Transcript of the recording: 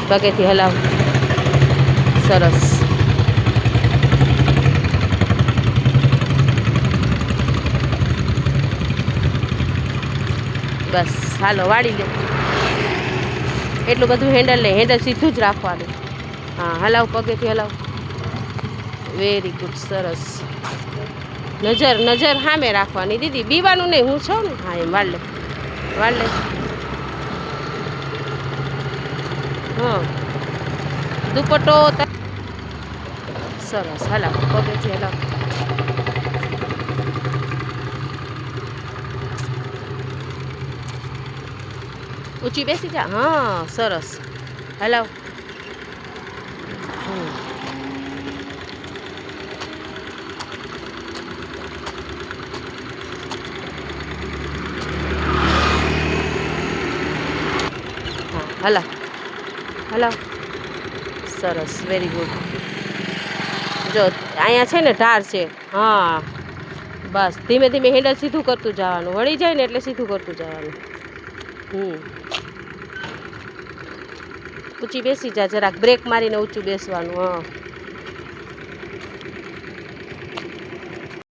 પગેથી હલાવ. સરસ. બસ હાલો વાળી લે. એટલું બધું હેન્ડલ નહીં, હેન્ડલ સીધું જ રાખવાનું. હા હલાવ, પગેથી હલાવ. Very good. સરસ. નજર નજર સામે રાખવાની દીદી, બીવાનું નહીં, હું છું ને. હા એમ વાળ લે, વાળ લે. હા દુપટ્ટો. સરસ. હલાવ, પગેથી હલાવ. ઊંચી બેસી જા. હા સરસ. હલાવ. હા હલાવ, હલાવ. સરસ. Very good. જો અહીંયા છે ને ઢાર છે. હા બસ ધીમે ધીમે હેન્ડલ સીધું કરતું જવાનું. વળી જાય ને એટલે સીધું કરતું જવાનું. ઊંચી બેસી જા જરાક, બ્રેક મારીને ઊંચું બેસવાનું. હા